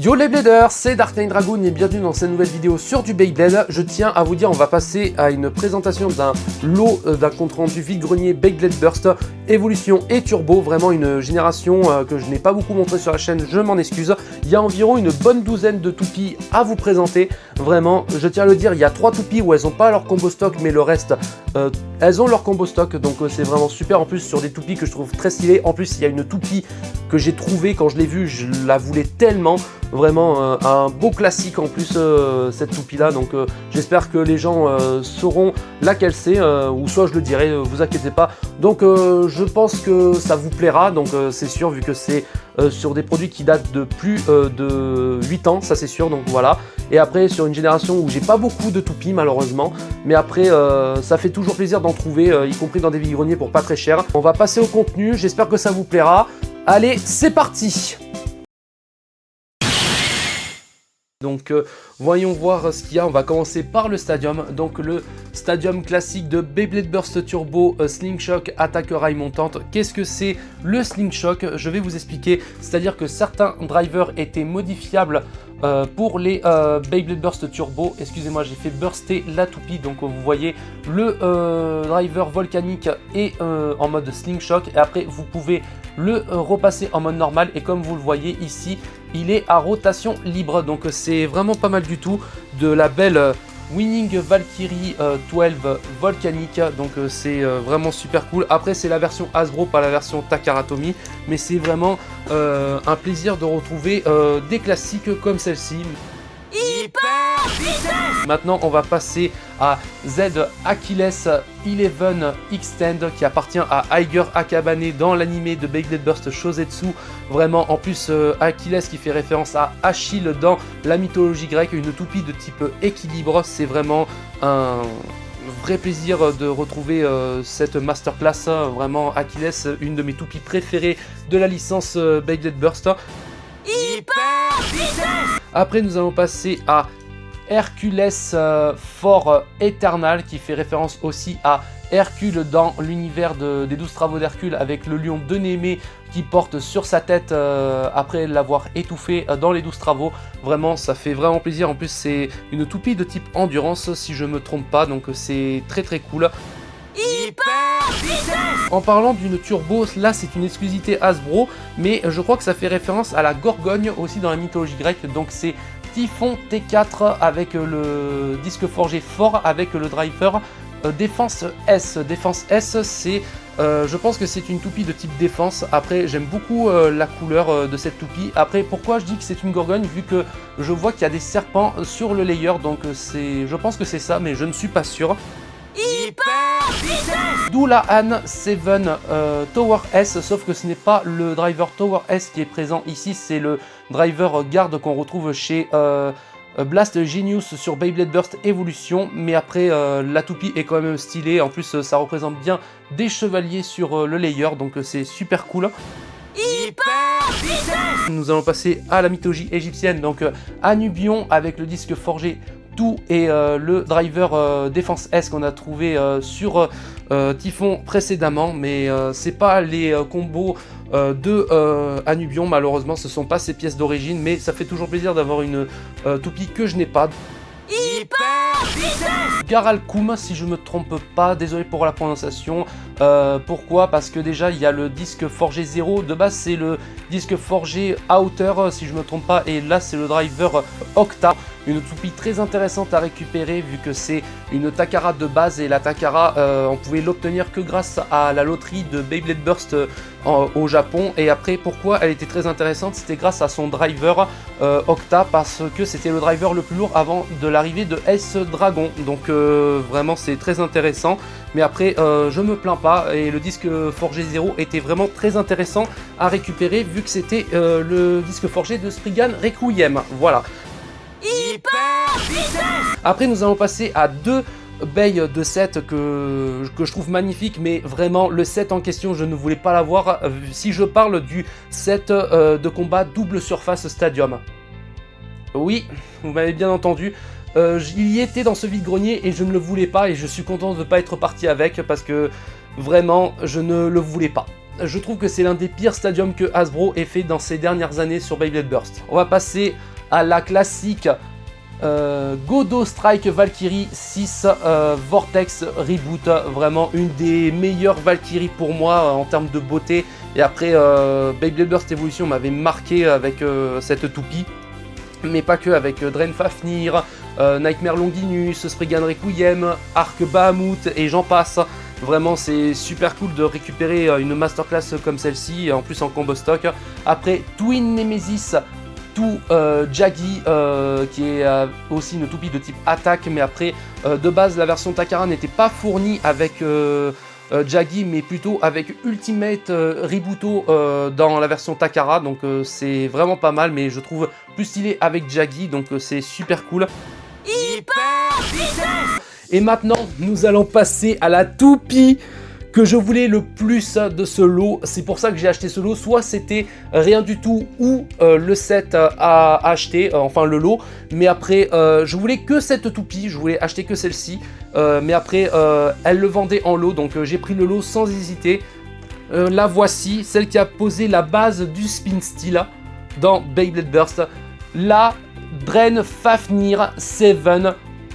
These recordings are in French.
Yo les Bladers, c'est Dark Knight Dragoon et bienvenue dans cette nouvelle vidéo sur du Beyblade. Je tiens à vous dire, on va passer à une présentation d'un lot d'un compte rendu vide-grenier Beyblade Burst, Evolution et Turbo. Vraiment une génération que je n'ai pas beaucoup montré sur la chaîne, je m'en excuse. Il y a environ une bonne douzaine de toupies à vous présenter. Vraiment, je tiens à le dire, il y a 3 toupies où elles n'ont pas leur combo stock, mais le reste, elles ont leur combo stock. Donc c'est vraiment super, en plus sur des toupies que je trouve très stylées. En plus, il y a une toupie que j'ai trouvée quand je l'ai vue, je la voulais tellement. Vraiment un beau classique en plus cette toupie là, donc j'espère que les gens sauront laquelle c'est, ou soit je le dirai, vous inquiétez pas. Donc je pense que ça vous plaira, donc c'est sûr, vu que c'est sur des produits qui datent de plus de 8 ans, ça c'est sûr, donc voilà. Et après sur une génération où j'ai pas beaucoup de toupies malheureusement, mais après ça fait toujours plaisir d'en trouver, y compris dans des vide-greniers pour pas très cher. On va passer au contenu, j'espère que ça vous plaira. Allez, c'est parti! Donc voyons voir ce qu'il y a. On va commencer par le stadium. Donc le stadium classique de Beyblade Burst Turbo Slingshock Attaque Rail Montante. Qu'est-ce que c'est le Slingshock? Je vais vous expliquer. C'est-à-dire que certains drivers étaient modifiables pour les Beyblade Burst Turbo. Excusez-moi, j'ai fait burster la toupie. Donc vous voyez le driver volcanique est en mode Slingshock. Et après vous pouvez le repasser en mode normal. Et comme vous le voyez ici, il est à rotation libre. Donc c'est vraiment pas mal du tout. De la belle Winning Valkyrie 12 volcanique. Donc c'est vraiment super cool. Après c'est la version Hasbro, pas la version Takaratomi. Mais c'est vraiment un plaisir de retrouver des classiques comme celle-ci. Maintenant on va passer à Z Achilles 11 Extend qui appartient à Eiger Akabane dans l'anime de Beyblade Burst Shosetsu. Vraiment en plus Achilles qui fait référence à Achille dans la mythologie grecque, une toupie de type équilibre. C'est vraiment un vrai plaisir de retrouver cette masterclass. Vraiment Achilles, une de mes toupies préférées de la licence Beyblade Burst. Après nous allons passer à Hercules Fort Eternal qui fait référence aussi à Hercule dans l'univers des 12 travaux d'Hercule, avec le lion de Némée qui porte sur sa tête après l'avoir étouffé dans les 12 travaux. Vraiment ça fait vraiment plaisir. En plus c'est une toupie de type endurance si je me trompe pas, donc c'est très très cool. En parlant d'une turbo, là c'est une exclusivité Hasbro, mais je crois que ça fait référence à la Gorgogne aussi dans la mythologie grecque. Donc c'est Typhon T4 avec le disque forgé fort avec le driver Défense S. Défense S, c'est je pense que c'est une toupie de type défense. Après j'aime beaucoup la couleur de cette toupie. Après pourquoi je dis que c'est une Gorgogne, vu que je vois qu'il y a des serpents sur le layer, donc je pense que c'est ça, mais je ne suis pas sûr. D'où la Han 7 Tower S, sauf que ce n'est pas le driver Tower S qui est présent ici, c'est le driver garde qu'on retrouve chez Blast Genius sur Beyblade Burst Evolution. Mais après la toupie est quand même stylée, en plus ça représente bien des chevaliers sur le layer, donc c'est super cool. Nous allons passer à la mythologie égyptienne, donc Anubion avec le disque forgé et le driver Défense S qu'on a trouvé sur Typhon précédemment, mais c'est pas les combos de Anubion, malheureusement ce sont pas ses pièces d'origine, mais ça fait toujours plaisir d'avoir une toupie que je n'ai pas. Garalkoum si je me trompe pas, désolé pour la prononciation. Pourquoi? Parce que déjà il y a le disque forgé 0, de base c'est le disque forgé Outer si je me trompe pas, et là c'est le driver Octa. Une toupie très intéressante à récupérer vu que c'est une Takara de base, et la Takara on pouvait l'obtenir que grâce à la loterie de Beyblade Burst au Japon. Et après pourquoi elle était très intéressante, c'était grâce à son driver Octa, parce que c'était le driver le plus lourd avant de l'arrivée de S-Dragon. Donc vraiment c'est très intéressant. Mais après je me plains pas, et le disque forgé 0 était vraiment très intéressant à récupérer vu que c'était le disque forgé de Spriggan Requiem. Voilà. Après nous allons passer à 2 bails de set que je trouve magnifique, mais vraiment le set en question je ne voulais pas l'avoir si je parle du set de combat double surface stadium. Oui, vous m'avez bien entendu. Il y était dans ce vide-grenier et je ne le voulais pas, et je suis content de ne pas être parti avec parce que vraiment je ne le voulais pas. je trouve que c'est l'un des pires stadiums que Hasbro ait fait dans ces dernières années sur Beyblade Burst. On va passer à la classique Godo Strike Valkyrie 6 Vortex Reboot. Vraiment une des meilleures Valkyries pour moi en termes de beauté. Et après, Beyblade Burst Evolution m'avait marqué avec cette toupie. Mais pas que, avec Drain Fafnir, Nightmare Longinus, Spriggan Requiem, Arc Bahamut et j'en passe. Vraiment, c'est super cool de récupérer une masterclass comme celle-ci, en plus en combo stock. Après, Twin Nemesis, tout Jaggy, qui est aussi une toupie de type attaque. Mais après, de base, la version Takara n'était pas fournie avec Jaggy, mais plutôt avec Ultimate Rebooto dans la version Takara. Donc c'est vraiment pas mal, mais je trouve plus stylé avec Jaggy, donc c'est super cool. Hyper vitesse. Et maintenant, nous allons passer à la toupie que je voulais le plus de ce lot. C'est pour ça que j'ai acheté ce lot. Soit c'était rien du tout ou le set à acheter, enfin le lot. Mais après, je voulais que cette toupie, je voulais acheter que celle-ci. Mais après, elle le vendait en lot, donc j'ai pris le lot sans hésiter. La voici, celle qui a posé la base du spin style dans Beyblade Burst. La Drain Fafnir 7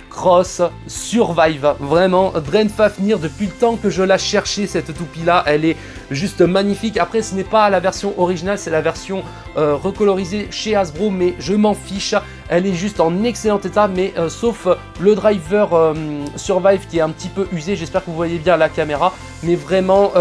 Cross Survive. Vraiment, Drain Fafnir, depuis le temps que je la cherchais, cette toupie là, elle est juste magnifique. Après, ce n'est pas la version originale, c'est la version recolorisée chez Hasbro, mais je m'en fiche. Elle est juste en excellent état, mais sauf le driver Survive qui est un petit peu usé. J'espère que vous voyez bien à la caméra, mais vraiment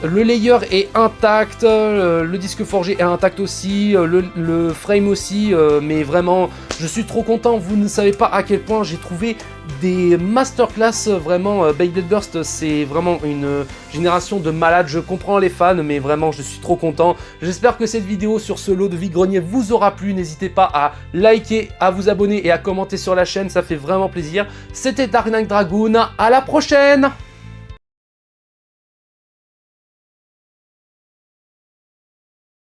le layer est intact, le disque forgé est intact aussi, le frame aussi, mais vraiment, je suis trop content. Vous ne savez pas à quel point j'ai trouvé des masterclass, vraiment. Beyblade Burst, c'est vraiment une génération de malades. Je comprends les fans, mais vraiment, je suis trop content. J'espère que cette vidéo sur ce lot de vide-grenier vous aura plu. N'hésitez pas à liker, à vous abonner et à commenter sur la chaîne, ça fait vraiment plaisir. C'était Dark Knight Dragoon, à la prochaine!